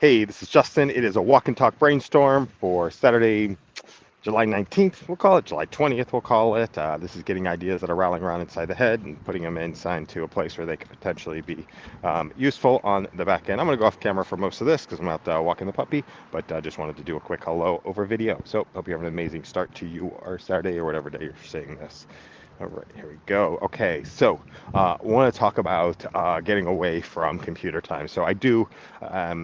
Hey, this is Justin. It is a walk and talk brainstorm for Saturday, July 19th. We'll call it July 20th. We'll call it. This is getting ideas that are rattling around inside the head and putting them inside to a place where they could potentially be useful on the back end. I'm going to go off camera for most of this because I'm out walking the puppy, but just wanted to do a quick hello over video. So hope you have an amazing start to your Saturday or whatever day you're seeing this. All right, here we go. Okay, so I want to talk about getting away from computer time. So I do,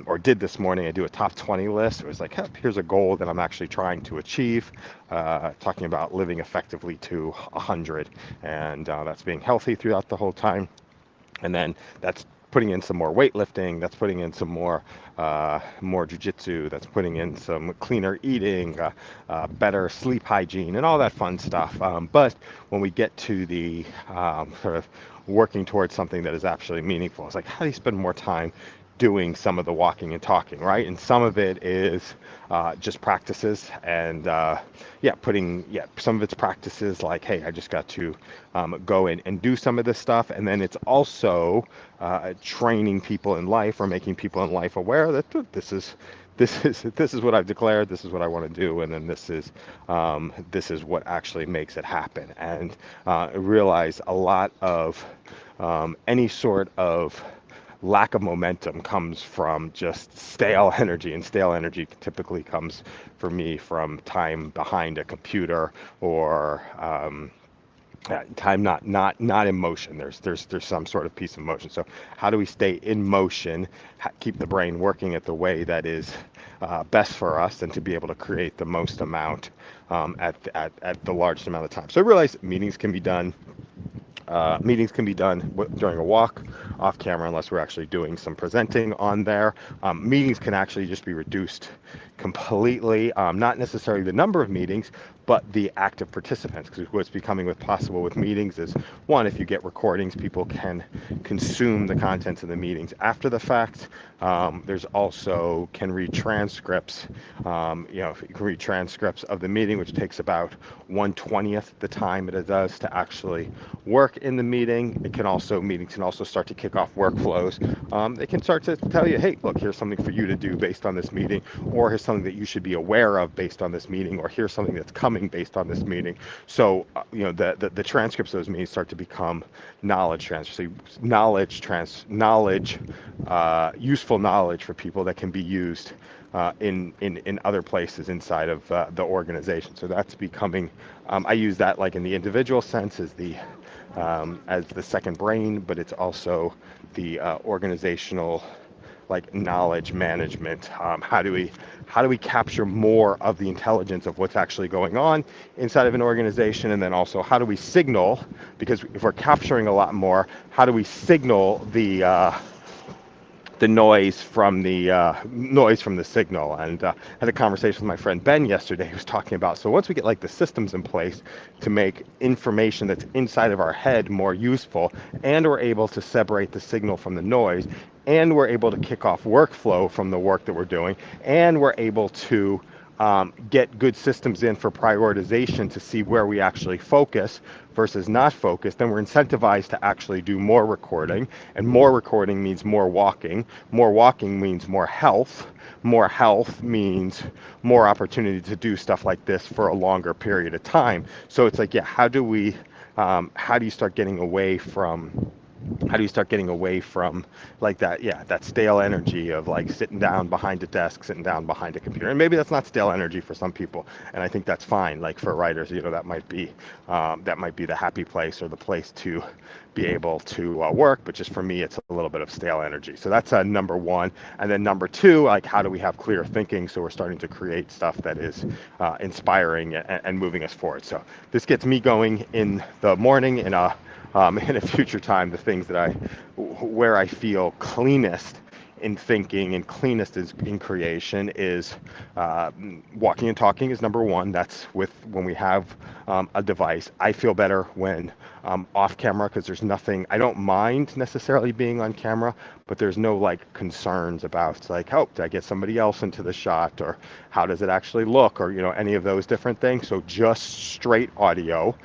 or did this morning, I do a top 20 list. It was like, here's a goal that I'm actually trying to achieve, talking about living effectively to 100. And that's being healthy throughout the whole time. And then that's putting in some more weightlifting, that's putting in some more jujitsu, that's putting in some cleaner eating, better sleep hygiene, and all that fun stuff. But when we get to the sort of working towards something that is actually meaningful, it's like, how do you spend more time doing some of the walking and talking, right? And some of it is just practices, and some of it's practices like, hey, I just got to go in and do some of this stuff, and then it's also training people in life or making people in life aware that this is what I've declared, this is what I want to do, and then this is what actually makes it happen. And realize a lot of any sort of lack of momentum comes from just stale energy, and stale energy typically comes for me from time behind a computer or time not in motion. There's some sort of piece of motion. So how do we stay in motion, keep the brain working at the way that is best for us, and to be able to create the most amount at the largest amount of time. So I realize meetings can be done during a walk off camera, unless we're actually doing some presenting on there. Meetings can actually just be reduced completely, not necessarily the number of meetings, but the active participants. Because what's becoming possible with meetings is, one, if you get recordings, people can consume the contents of the meetings after the fact. There's also can read transcripts. You can read transcripts of the meeting, which takes about 1/20th the time it does to actually work in the meeting. Meetings can also start to kick off workflows. They can start to tell you, hey, look, here's something for you to do based on this meeting, or here's something that you should be aware of based on this meeting, or here's something that's coming based on this meeting. So the transcripts of those meetings start to become knowledge transfer. Useful knowledge for people that can be used in other places inside of the organization. So that's becoming, I use that like in the individual sense as the second brain, but it's also the organizational, like, knowledge management. How do we capture more of the intelligence of what's actually going on inside of an organization? And then also, how do we signal, because if we're capturing a lot more, how do we signal the noise from the signal? And had a conversation with my friend Ben yesterday, who was talking about, so once we get like the systems in place to make information that's inside of our head more useful, and we're able to separate the signal from the noise, and we're able to kick off workflow from the work that we're doing, and we're able to get good systems in for prioritization to see where we actually focus versus not focus, then we're incentivized to actually do more recording, and more recording means more walking. More walking means more health. More health means more opportunity to do stuff like this for a longer period of time. So it's like, yeah, how do you start getting away from like that stale energy of like sitting down behind a desk, sitting down behind a computer? And maybe that's not stale energy for some people, and I think that's fine. Like for writers, that might be the happy place, or the place to be able to work. But just for me, it's a little bit of stale energy. So that's number one. And then number two, like, how do we have clear thinking, so we're starting to create stuff that is inspiring and moving us forward? So this gets me going in the morning, in a future time. The things where I feel cleanest in thinking and cleanest is in creation is walking and talking is number one. That's when we have a device. I feel better when off camera, because there's nothing, I don't mind necessarily being on camera, but there's no like concerns about like, oh, did I get somebody else into the shot, or how does it actually look, or any of those different things. So just straight audio.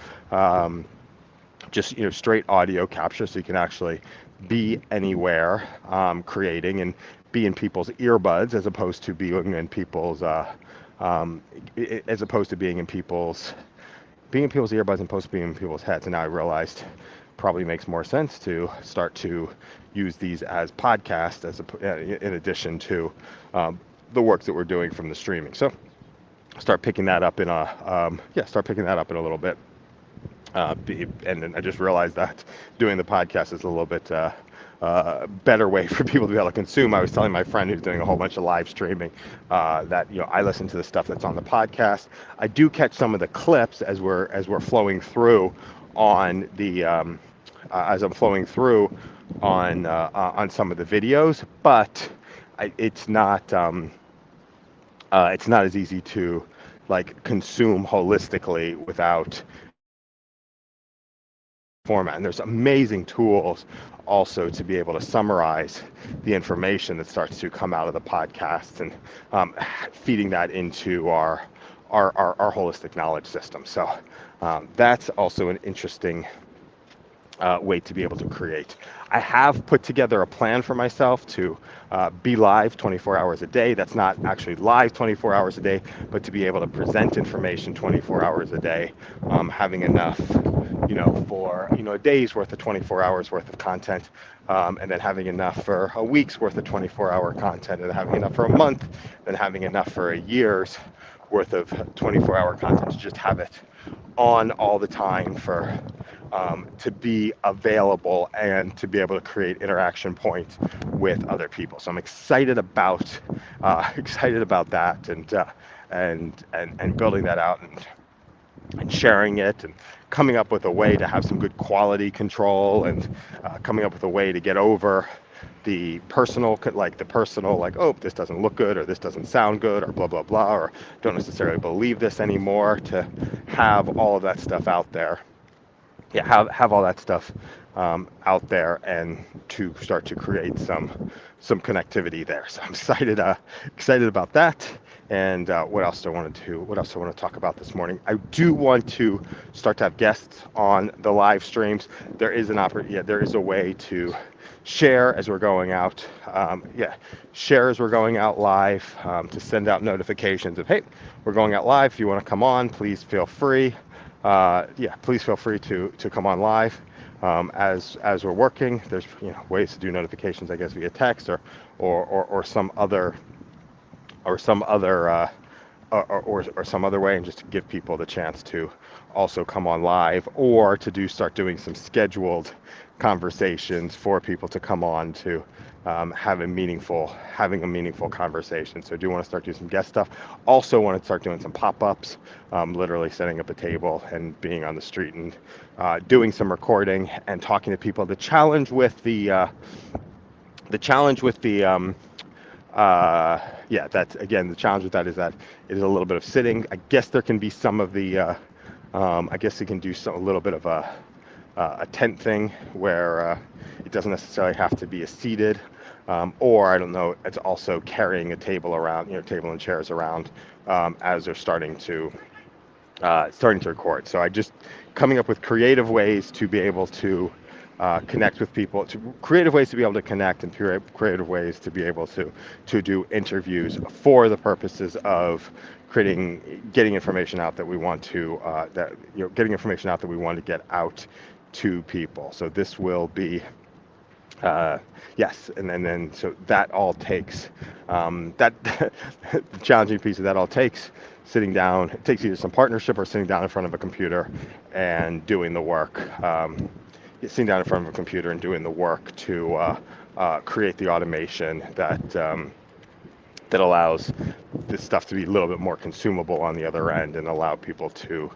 Straight audio capture, so you can actually be anywhere, creating, and be in people's earbuds as opposed to being in people's um, as opposed to being in people's earbuds and opposed to being in people's heads. And now I realized probably makes more sense to start to use these as podcasts in addition to the work that we're doing from the streaming. So start picking that up in start picking that up in a little bit. And then I just realized that doing the podcast is a little bit better way for people to be able to consume. I was telling my friend who's doing a whole bunch of live streaming that I listen to the stuff that's on the podcast. I do catch some of the clips as we're flowing through on the as I'm flowing through on some of the videos, but it's not as easy to like consume holistically without format. And there's amazing tools also to be able to summarize the information that starts to come out of the podcast and feeding that into our holistic knowledge system. So that's also an interesting way to be able to create. I have put together a plan for myself to be live 24 hours a day. That's not actually live 24 hours a day, but to be able to present information 24 hours a day, having enough, for a day's worth of 24 hours worth of content, and then having enough for a week's worth of 24-hour content, and having enough for a month, and having enough for a year's worth of 24-hour content to just have it on all the time for to be available and to be able to create interaction points with other people. So I'm excited about that and building that out and sharing it and coming up with a way to have some good quality control and coming up with a way to get over the personal, oh, this doesn't look good or this doesn't sound good or blah, blah, blah, or don't necessarily believe this anymore, to have all of that stuff out there. Yeah, have all that stuff out there and to start to create some connectivity there. So I'm excited about that. And what else do I want to talk about this morning? I do want to start to have guests on the live streams. There is there is a way to share as we're going out. Share as we're going out live, to send out notifications of, hey, we're going out live. If you want to come on, please feel free. Please feel free to come on live as we're working. There's ways to do notifications, I guess, via text or some other some other way, and just to give people the chance to also come on live, or to start doing some scheduled conversations for people to come on to having a meaningful conversation. So I do want to start doing some guest stuff. Also want to start doing some pop-ups, literally setting up a table and being on the street and doing some recording and talking to people. The challenge with the is that it is a little bit of sitting. I guess there can be some of the I guess you can do a little bit of a tent thing where it doesn't necessarily have to be a seated, or I don't know, it's also carrying a table around, table and chairs around as they're starting to record. So I just coming up with creative ways to be able to connect with people, creative ways to be able to connect, and creative ways to be able to do interviews for the purposes of getting information out that we want to get out to people. So this will be yes, and then so that all takes the challenging piece of that all takes sitting down. It takes either some partnership or sitting down in front of a computer and doing the work. Sitting down in front of a computer and doing the work to create the automation that allows this stuff to be a little bit more consumable on the other end and allow people to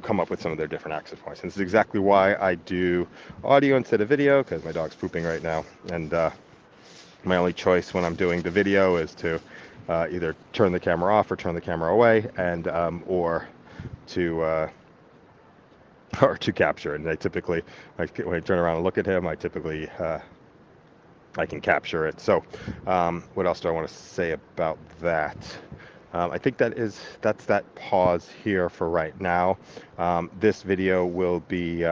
come up with some of their different access points. And this is exactly why I do audio instead of video, because my dog's pooping right now, and my only choice when I'm doing the video is to either turn the camera off or turn the camera away, and or to capture it. And I typically, when I turn around and look at him, I can capture it. So what else do I want to say about that? I think that's that pause here for right now. This video will be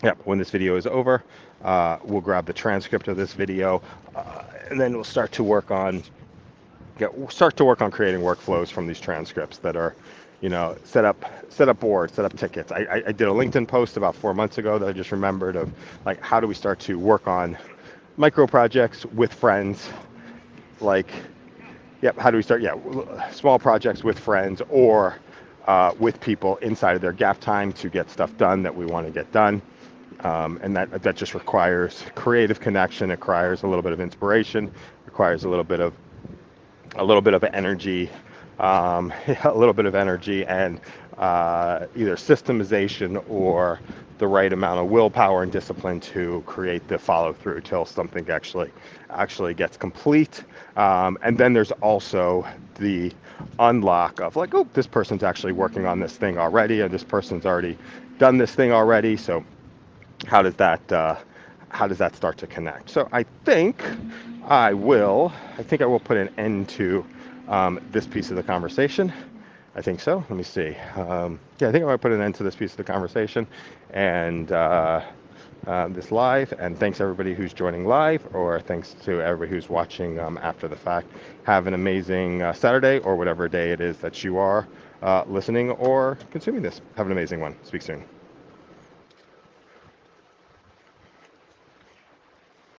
Yep, when this video is over, we'll grab the transcript of this video, and then we'll start to work on creating workflows from these transcripts that are, set up boards, set up tickets. I did a LinkedIn post about 4 months ago that I just remembered of, like, how do we start to work on micro projects with friends, like, yep, how do we start? Yeah, small projects with friends or with people inside of their gap time to get stuff done that we want to get done. And that just requires creative connection. It requires a little bit of inspiration. Requires a little bit of energy, a little bit of energy, and either systemization or the right amount of willpower and discipline to create the follow through till something actually gets complete. And then there's also the unlock of, like, oh, this person's actually working on this thing already, and this person's already done this thing already. So how does that start to connect? So I think I will put an end to this piece of the conversation. I think so. Let me see. Yeah, I think I might put an end to this piece of the conversation and this live. And thanks everybody who's joining live, or thanks to everybody who's watching after the fact. Have an amazing Saturday, or whatever day it is that you are listening or consuming this. Have an amazing one. Speak soon.